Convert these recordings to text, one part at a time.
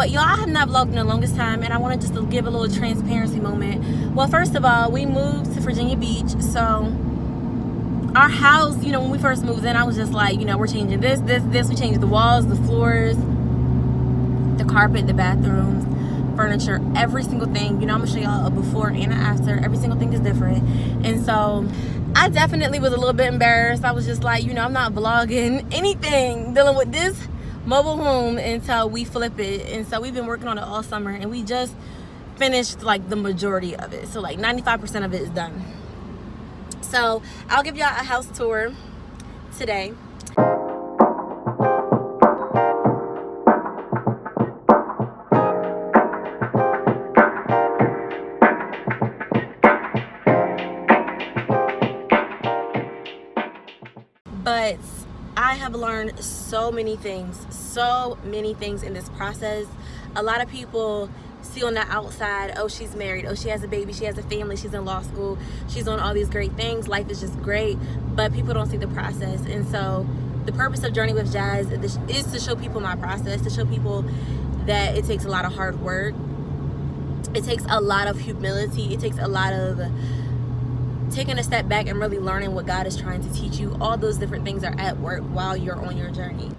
So y'all, I have not vlogged in the longest time, and I wanted just to give a little transparency moment. Well, first of all, we moved to Virginia Beach, so our house, when we first moved in, I was just like, we're changing this. We changed the walls, the floors, the carpet, the bathrooms, furniture, every single thing. I'm gonna show y'all a before and an after. Every single thing is different. And so I definitely was a little bit embarrassed. I was just like, I'm not vlogging anything dealing with this mobile home until we flip it. And so we've been working on it all summer, and we just finished like the majority of it. So like 95% of it is done. So I'll give y'all a house tour today. But I have learned so many things in this process. A lot of people see on the outside, oh, she's married, oh, she has a baby, she has a family, she's in law school, she's doing all these great things, life is just great, but people don't see the process. And so the purpose of Journey with Jazz is to show people my process, to show people that it takes a lot of hard work, it takes a lot of humility, it takes a lot of taking a step back and really learning what God is trying to teach you. All those different things are at work while you're on your journey.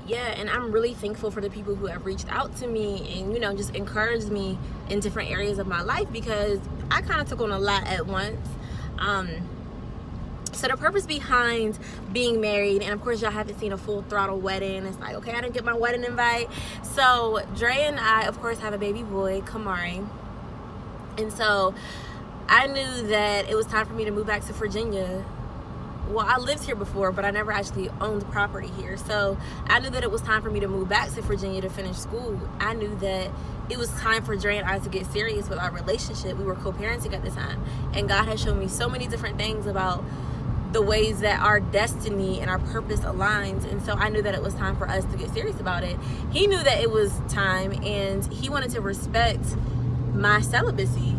Yeah, and I'm really thankful for the people who have reached out to me and just encouraged me in different areas of my life, because I kind of took on a lot at once. So the purpose behind being married, and of course y'all haven't seen a full throttle wedding, it's like, okay, I didn't get my wedding invite. So Dre and I, of course, have a baby boy, Kamari, and so I knew that it was time for me to move back to Virginia. Well, I lived here before, but I never actually owned property here. So I knew that it was time for me to move back to Virginia to finish school. I knew that it was time for Dre and I to get serious with our relationship. We were co-parenting at the time. And God has shown me so many different things about the ways that our destiny and our purpose aligns. And so I knew that it was time for us to get serious about it. He knew that it was time, and he wanted to respect my celibacy.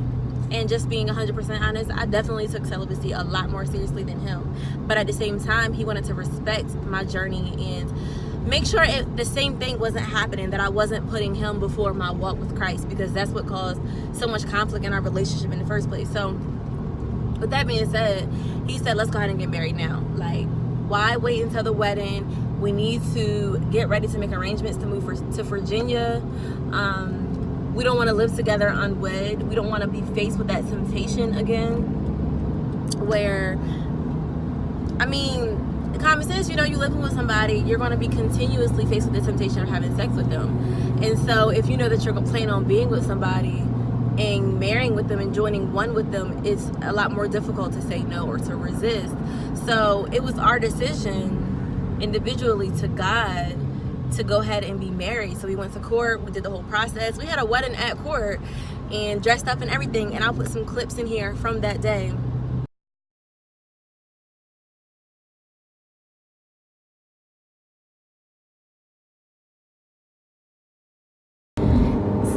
And just being 100% honest, I definitely took celibacy a lot more seriously than him. But at the same time, he wanted to respect my journey and make sure the same thing wasn't happening, that I wasn't putting him before my walk with Christ, because that's what caused so much conflict in our relationship in the first place. So with that being said, he said, let's go ahead and get married now. Like, why wait until the wedding? We need to get ready to make arrangements to move to Virginia. We don't want to live together unwed. We don't want to be faced with that temptation again, where, common sense, you're living with somebody, you're going to be continuously faced with the temptation of having sex with them. And so if you know that you're planning on being with somebody and marrying with them and joining one with them, it's a lot more difficult to say no or to resist. So it was our decision individually to God to go ahead and be married. So we went to court, we did the whole process. We had a wedding at court and dressed up and everything, and I'll put some clips in here from that day.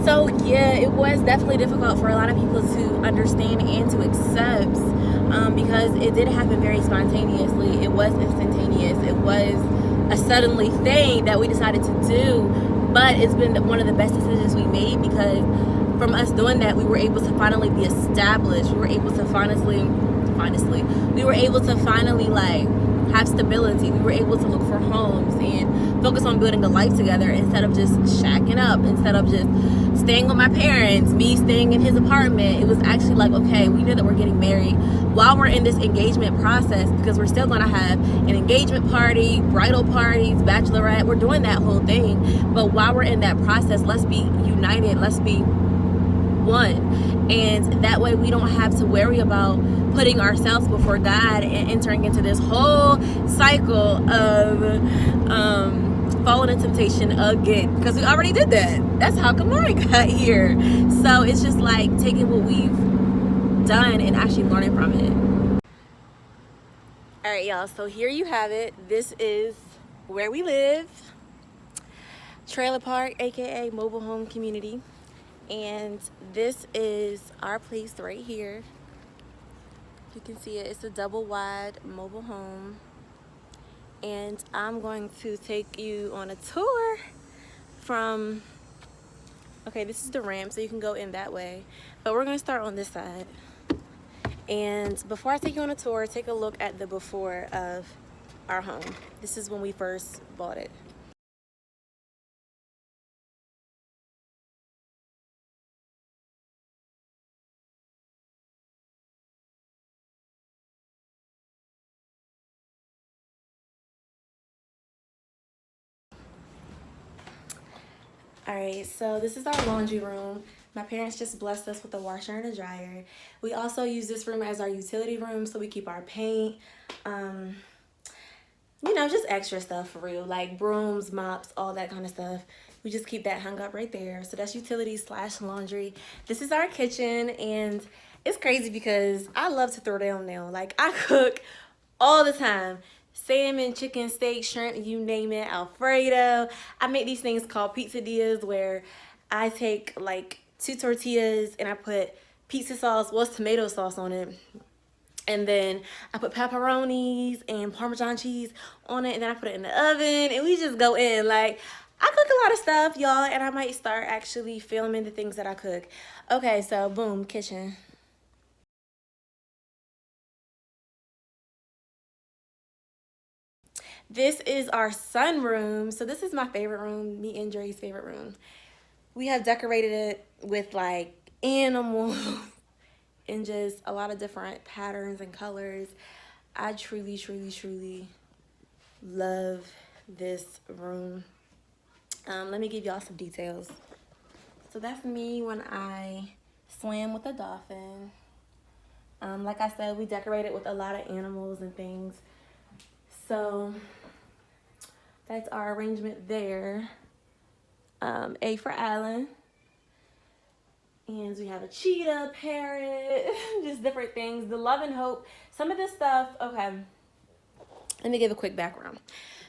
So yeah, it was definitely difficult for a lot of people to understand and to accept, because it did happen very spontaneously. It was instantaneous. It was a suddenly thing that we decided to do, but it's been one of the best decisions we made, because from us doing that, we were able to finally be established. We were able to finally have stability. We were able to look for homes and focus on building a life together instead of just shacking up, instead of just staying with my parents, me staying in his apartment. It was actually like, okay, we know that we're getting married while we're in this engagement process, because we're still going to have an engagement party, bridal parties, bachelorette. We're doing that whole thing. But while we're in that process, let's be united. Let's be one. And that way we don't have to worry about putting ourselves before God and entering into this whole cycle of falling in temptation again, because we already did that. That's how Kamari got here. So it's just like taking what we've done and actually learning from it. All right, y'all, so here you have it. This is where we live. Trailer park, aka mobile home community. And this is our place right here. You can see it. It's a double wide mobile home. And I'm going to take you on a tour from Okay, this is the ramp, so you can go in that way. But we're gonna start on this side. And before I take you on a tour, take a look at the before of our home. This is when we first bought it. All right, so this is our laundry room. My parents just blessed us with a washer and a dryer. We also use this room as our utility room, so we keep our paint, you know, just extra stuff for real, like brooms, mops, all that kind of stuff. We just keep that hung up right there. So that's utilities slash laundry. This is our kitchen, and it's crazy because I love to throw down now. Like, I cook all the time. Salmon, chicken, steak, shrimp, you name it, Alfredo. I make these things called pizzadillas where I take like 2 tortillas and I put pizza sauce, well, it's tomato sauce on it. And then I put pepperonis and Parmesan cheese on it. And then I put it in the oven and we just go in. Like, I cook a lot of stuff, y'all. And I might start actually filming the things that I cook. Okay, so boom, kitchen. This is our sunroom. So this is my favorite room, me and Dre's favorite room. We have decorated it with like animals and just a lot of different patterns and colors. I truly, truly, truly love this room. Let me give y'all some details. So that's me when I swam with a dolphin. Like I said, we decorated with a lot of animals and things. So that's our arrangement there. A for Alan. And we have a cheetah, parrot, just different things. The love and hope. Some of this stuff, okay, let me give a quick background.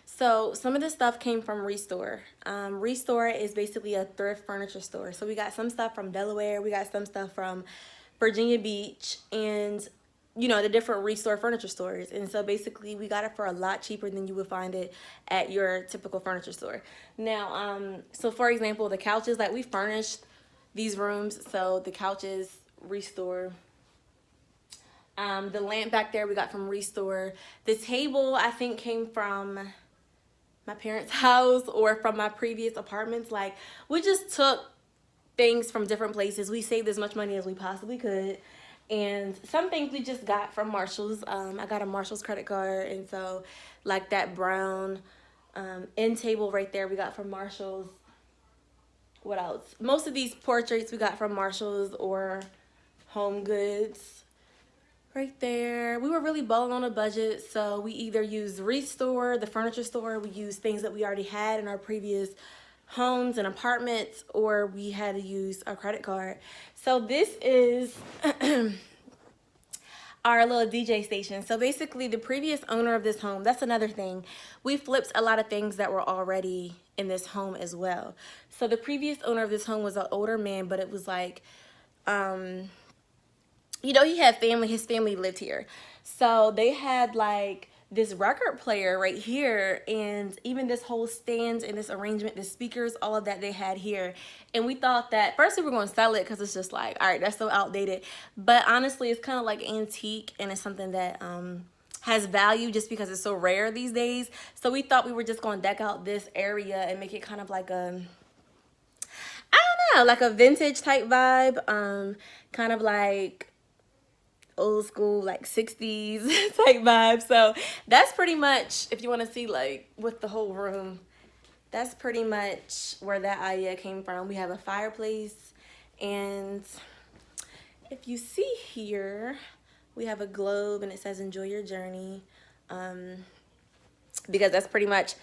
So some of this stuff came from Restore. Restore is basically a thrift furniture store. So we got some stuff from Delaware. We got some stuff from Virginia Beach and, you know, the different Restore furniture stores. And so basically we got it for a lot cheaper than you would find it at your typical furniture store. Now, so for example, the couches, like we furnished these rooms. So the couches, Restore. The lamp back there we got from Restore. The table I think came from my parents' house or from my previous apartments. Like, we just took things from different places. We saved as much money as we possibly could. And some things we just got from Marshall's. I got a Marshall's credit card. And so, like that brown end table right there we got from Marshall's. What else? Most of these portraits we got from Marshall's or Home Goods. Right there. We were really balling on a budget, so we either used Restore, the furniture store, we used things that we already had in our previous homes and apartments, or we had to use our credit card. So this is our little DJ station. So basically the previous owner of this home, that's another thing. We flipped a lot of things that were already in this home as well. So the previous owner of this home was an older man, but it was like, you know, he had family, his family lived here. So they had like this record player right here and even this whole stand and this arrangement, the speakers, all of that they had here. And we thought that first we were going to sell it because it's just like, all right, that's so outdated. But honestly, it's kind of like antique and it's something that has value just because it's so rare these days. So we thought we were just going to deck out this area and make it kind of like a, I don't know, like a vintage type vibe, kind of like old school, like 60s type vibe. So that's pretty much, if you want to see like with the whole room, that's pretty much where that idea came from. We have a fireplace, and if you see here, we have a globe and it says enjoy your journey, because that's pretty much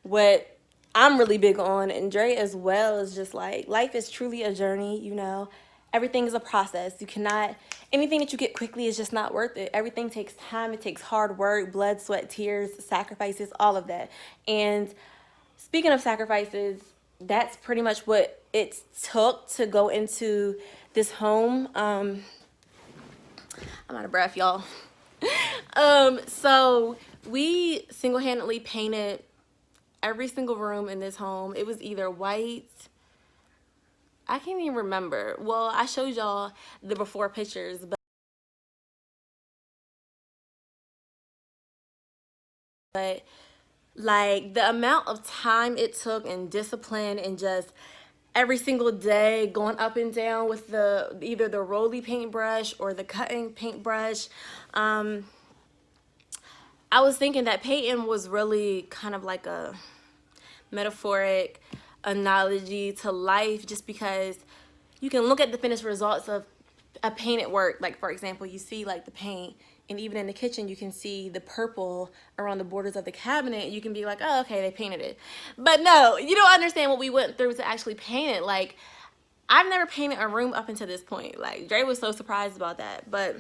what I'm really big on, and Dre as well. Is just like life is truly a journey, you know. Everything is a process. You cannot, anything that you get quickly is just not worth it. Everything takes time. It takes hard work, blood, sweat, tears, sacrifices, all of that. And speaking of sacrifices, that's pretty much what it took to go into this home. I'm out of breath, y'all. So we single-handedly painted every single room in this home. It was either white, I can't even remember. Well, I showed y'all the before pictures, but like the amount of time it took and discipline and just every single day going up and down with the either the roly paintbrush or the cutting paintbrush. I was thinking that painting was really kind of like a metaphoric analogy to life, just because you can look at the finished results of a painted work. Like, for example, you see like the paint, and even in the kitchen you can see the purple around the borders of the cabinet. You can be like, oh, okay, they painted it. But no, you don't understand what we went through to actually paint it. Like, I've never painted a room up until this point. Like, Dre was so surprised about that. But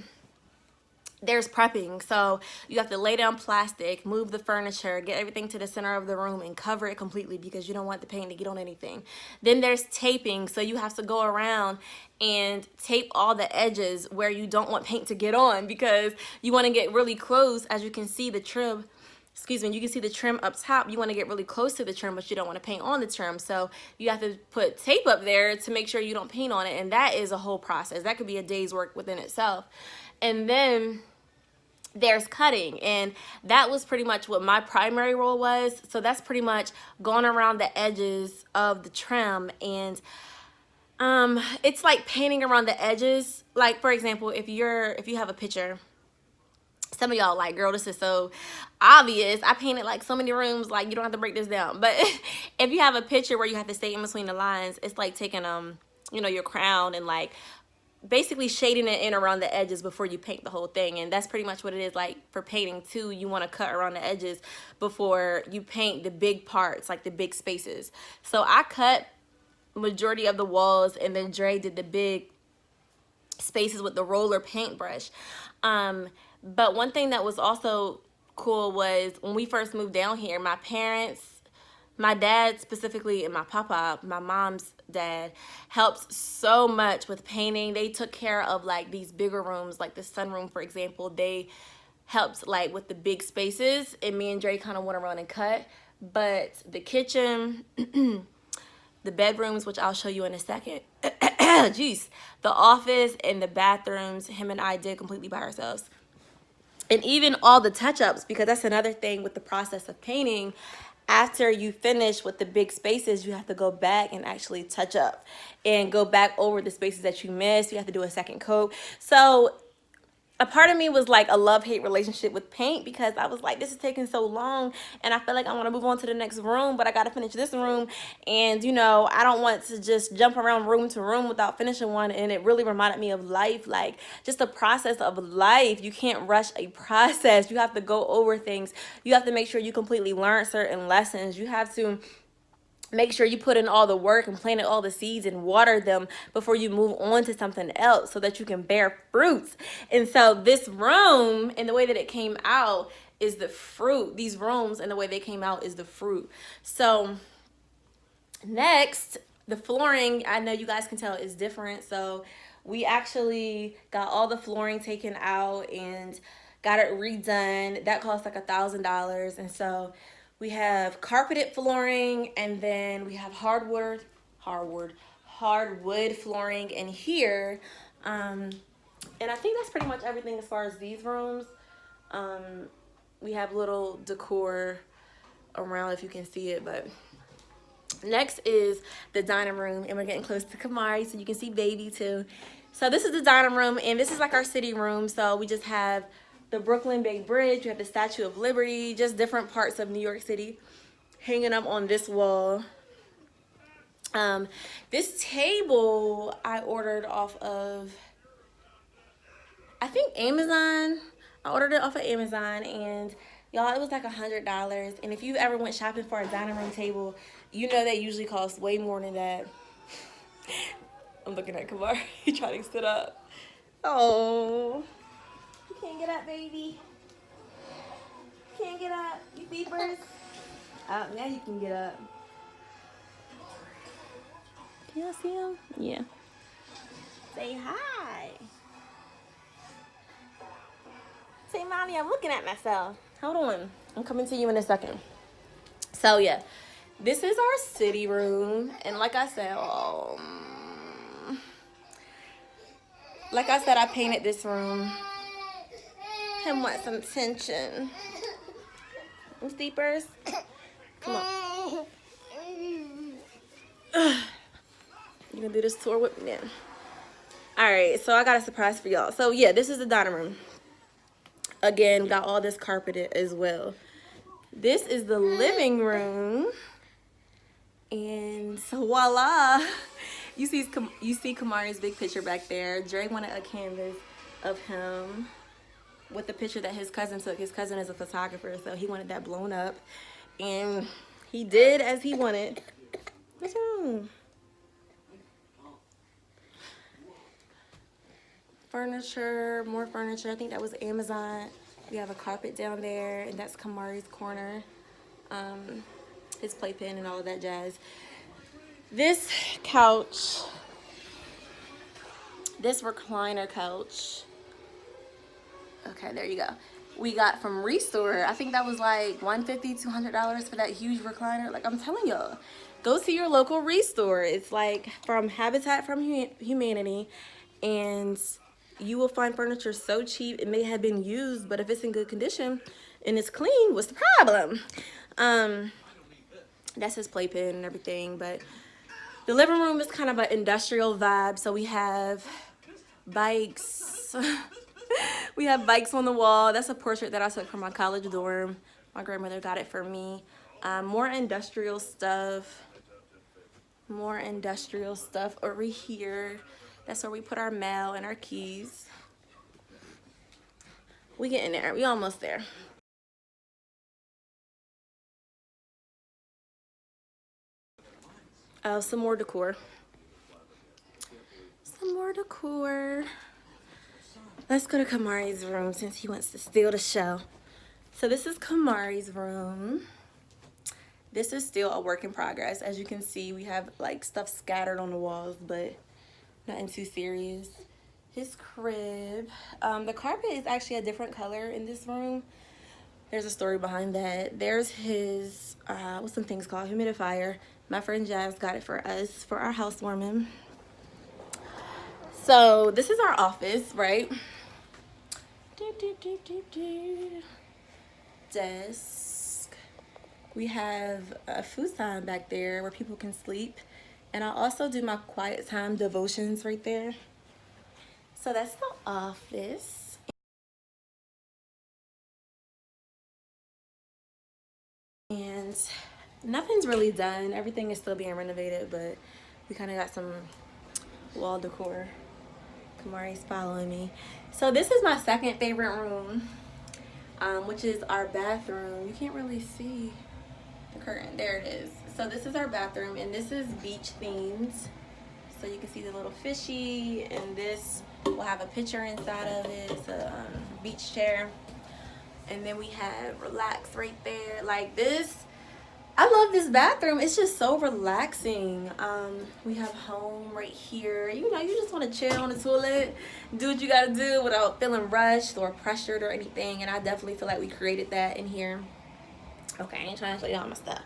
there's prepping. So you have to lay down plastic, move the furniture, get everything to the center of the room and cover it completely because you don't want the paint to get on anything. Then there's taping. So you have to go around and tape all the edges where you don't want paint to get on, because you want to get really close. As you can see the trim, excuse me, you can see the trim up top. You want to get really close to the trim, but you don't want to paint on the trim. So you have to put tape up there to make sure you don't paint on it. And that is a whole process. That could be a day's work within itself. And then there's cutting, and that was pretty much what my primary role was. So that's pretty much going around the edges of the trim, and it's like painting around the edges. Like, for example, if you have a picture, some of y'all like, girl, this is so obvious. I painted like so many rooms, like you don't have to break this down. But if you have a picture where you have to stay in between the lines, it's like taking you know, your crown and like basically shading it in around the edges before you paint the whole thing. And that's pretty much what it is like for painting too. You want to cut around the edges before you paint the big parts, like the big spaces. So I cut majority of the walls, and then Dre did the big spaces with the roller paintbrush. But one thing that was also cool was when we first moved down here, my parents, my dad specifically, and my papa, my mom's dad, helped so much with painting. They took care of like these bigger rooms, like the sunroom, for example. They helped like with the big spaces, and me and Dre kind of went around and cut. But the kitchen, the bedrooms, which I'll show you in a second, jeez, the office and the bathrooms, him and I did completely by ourselves. And even all the touch-ups, because that's another thing with the process of painting. After you finish with the big spaces, you have to go back and actually touch up and go back over the spaces that you missed. You have to do a second coat. So a part of me was like a love-hate relationship with paint, because I was like, this is taking so long, and I feel like I want to move on to the next room, but I got to finish this room. And, you know, I don't want to just jump around room to room without finishing one. And it really reminded me of life, like just the process of life. You can't rush a process. You have to go over things. You have to make sure you completely learn certain lessons. You have to make sure you put in all the work and plant all the seeds and water them before you move on to something else, so that you can bear fruits. And so this room and the way that it came out is the fruit. These rooms and the way they came out is the fruit. So next, the flooring, I know you guys can tell, is different. So we actually got all the flooring taken out and got it redone. That cost like $1,000. And so we have carpeted flooring, and then we have hardwood flooring in here. And I think that's pretty much everything as far as these rooms. We have little decor around, if you can see it. But next is the dining room, and we're getting close to Kamari, so you can see baby too. So this is the dining room, and this is like our city room. So we just have the Brooklyn Bay Bridge, you have the Statue of Liberty, just different parts of New York City hanging up on this wall. This table I ordered off of, I think, Amazon. I ordered it off of Amazon, and y'all, it was like $100. And if you ever went shopping for a dining room table, you know they usually cost way more than that. I'm looking at Kamar. He trying to sit up. Oh. Can't get up, baby. Can't get up. You beepers. Oh, now you can get up. Can y'all see him? Yeah. Say hi. Say, Mommy, I'm looking at myself. Hold on. I'm coming to you in a second. So, yeah. This is our city room. And like I said, Like I said, I painted this room. Him want some attention. Sleepers. Come on. You gonna do this tour with me then? Alright, so I got a surprise for y'all. So yeah, this is the dining room. Again, got all this carpeted as well. This is the living room. And so voila. You see Kamari's big picture back there. Dre wanted a canvas of him with the picture that his cousin took. His cousin is a photographer, so he wanted that blown up. And he did as he wanted. What's wrong? Furniture, more furniture. I think that was Amazon. We have a carpet down there, and that's Kamari's corner. His playpen and all of that jazz. This couch, this recliner couch. Okay, there you go. We got from Restore. I think that was like $150, $200 for that huge recliner. Like I'm telling y'all, go see your local Restore. It's like from Habitat from Humanity, and you will find furniture so cheap. It may have been used, but if it's in good condition and it's clean, what's the problem? That's his playpen and everything. But the living room is kind of an industrial vibe. So we have bikes. We have bikes on the wall. That's a portrait that I took from my college dorm. My grandmother got it for me. More industrial stuff. More industrial stuff over here. That's where we put our mail and our keys. We getting there. We almost there. Some more decor. Some more decor. Let's go to Kamari's room since he wants to steal the show. So this is Kamari's room. This is still a work in progress. As you can see, we have like stuff scattered on the walls, but nothing too serious. His crib. The carpet is actually a different color in this room. There's a story behind that. There's his, what's some things called? Humidifier. My friend Jazz got it for us for our housewarming. So this is our office, right? Desk. We have a futon back there where people can sleep. And I also do my quiet time devotions right there. So that's the office. And nothing's really done. Everything is still being renovated, but we kind of got some wall decor. Kamari's following me. So this is my second favorite room, which is our bathroom. You can't really see the curtain. There it is. So this is our bathroom, and this is beach themed. So you can see the little fishy, and this will have a picture inside of it. It's a beach chair. And then we have relax right there. Like this, I love this bathroom. It's just so relaxing. We have home right here. You know, you just want to chill on the toilet, do what you got to do without feeling rushed or pressured or anything. And I definitely feel like we created that in here. Okay, I ain't trying to show y'all my stuff.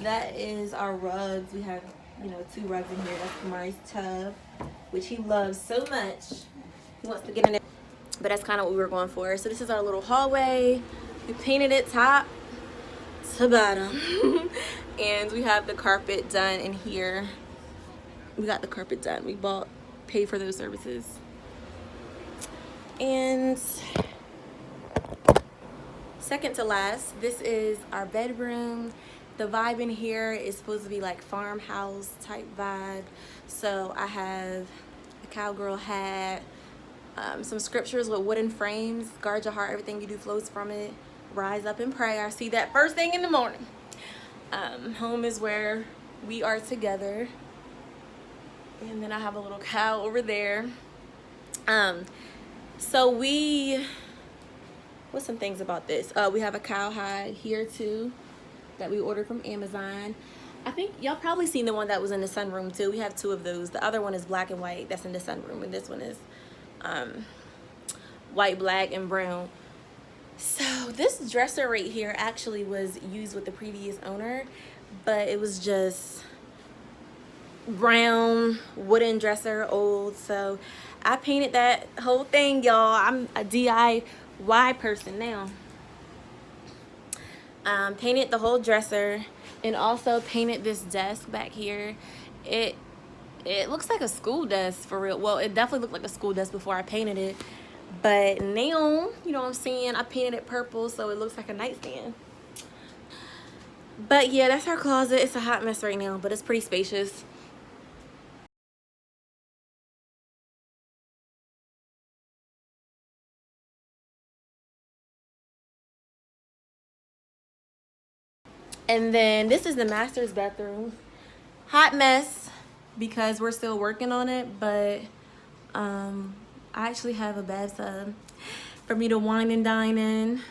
That is our rugs. We have, you know, 2 rugs in here. That's Kamari's tub, which he loves so much. He wants to get in it. But that's kind of what we were going for. So this is our little hallway. We painted it top to bottom. And we have the carpet done in here. We got the carpet done. We paid for those services. And second to last, this is our bedroom. The vibe in here is supposed to be like farmhouse type vibe. So I have a cowgirl hat, some scriptures with wooden frames. Guard your heart, everything you do flows from it. Rise up and pray. I see that first thing in the morning. Home is where we are together. And then I have a little cow over there. So what's some things about this? We have a cowhide here too that we ordered from Amazon. I think y'all probably seen the one that was in the sunroom too. We have 2 of those. The other one is black and white. That's in the sunroom. And this one is white, black, and brown. So this dresser right here actually was used with the previous owner, but it was just brown wooden dresser, old. So I painted that whole thing, y'all. I'm a DIY person now. Painted the whole dresser and also painted this desk back here. It looks like a school desk for real. Well, it definitely looked like a school desk before I painted it. But now, you know what I'm saying, I painted it purple so it looks like a nightstand. But yeah, that's our closet. It's a hot mess right now, but it's pretty spacious. And then this is the master's bathroom. Hot mess because we're still working on it, but I actually have a bathtub for me to wine and dine in.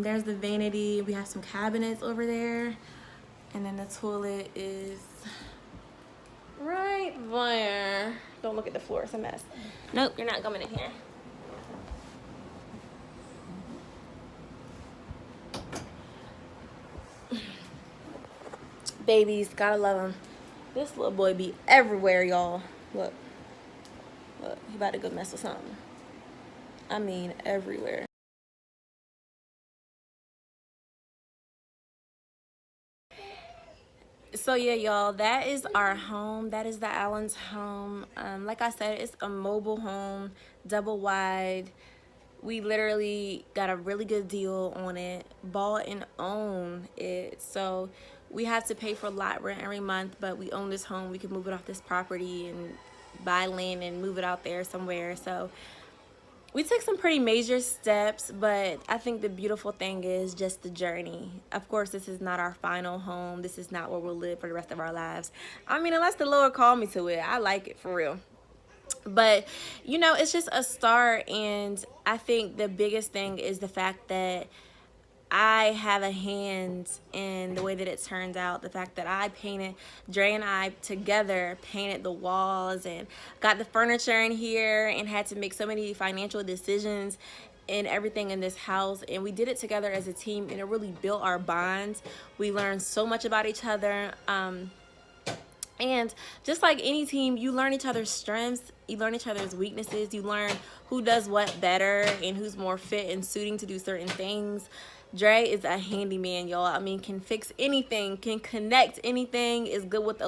There's the vanity. We have some cabinets over there. And then the toilet is right there. Don't look at the floor, it's a mess. Nope, you're not coming in here. Babies, gotta love them. This little boy be everywhere, y'all. Look, he about to go mess with something. I mean, everywhere. So yeah, y'all, that is our home. That is the Allen's home. Like I said, it's a mobile home, double wide. We literally got a really good deal on it, bought and own it. So we have to pay for lot rent every month, but we own this home. We can move it off this property and buy land and move it out there somewhere. So we took some pretty major steps, but I think the beautiful thing is just the journey. Of course, this is not our final home. This is not where we'll live for the rest of our lives. I mean, unless the Lord called me to it. I like it for real. But, you know, it's just a start, and I think the biggest thing is the fact that I have a hand in the way that it turns out. The fact that I painted, Dre and I together painted the walls and got the furniture in here and had to make so many financial decisions and everything in this house, and we did it together as a team, and it really built our bonds. We learned so much about each other. And just like any team, you learn each other's strengths, you learn each other's weaknesses, you learn who does what better and who's more fit and suiting to do certain things. Dre is a handyman, y'all. I mean, can fix anything, can connect anything, is good with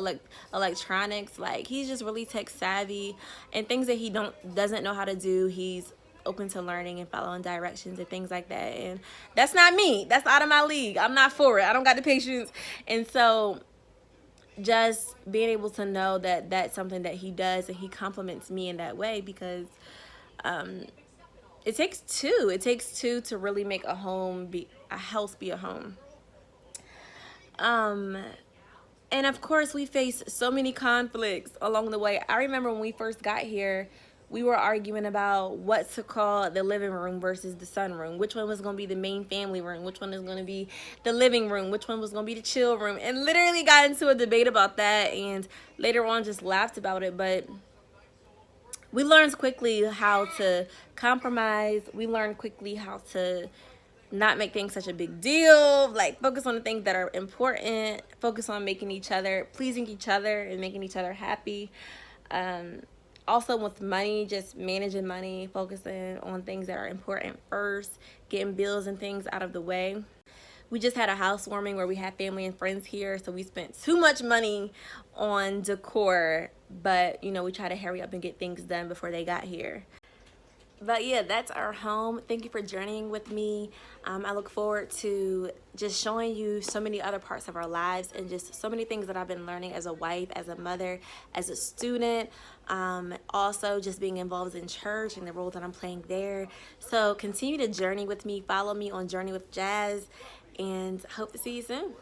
electronics. Like, he's just really tech savvy, and things that he doesn't know how to do, he's open to learning and following directions and things like that. And that's not me. That's out of my league. I'm not for it. I don't got the patience. And so just being able to know that that's something that he does and he compliments me in that way, because it takes two to really make a house be a home. And of course, we faced so many conflicts along the way. I remember when we first got here, we were arguing about what to call the living room versus the sunroom. Which one was going to be the main family room? Which one is going to be the living room? Which one was going to be the chill room? And literally got into a debate about that, and later on just laughed about it. But we learned quickly how to compromise. We learned quickly how to not make things such a big deal, like focus on the things that are important, focus on pleasing each other and making each other happy. Also with money, just managing money, focusing on things that are important first, getting bills and things out of the way. We just had a housewarming where we had family and friends here, so we spent too much money on decor, but you know, we try to hurry up and get things done before they got here. But yeah, that's our home. Thank you for journeying with me. I look forward to just showing you so many other parts of our lives and just so many things that I've been learning as a wife, as a mother, as a student. Also just being involved in church and the role that I'm playing there. So continue to journey with me. Follow me on Journey with Jazz, and hope to see you soon.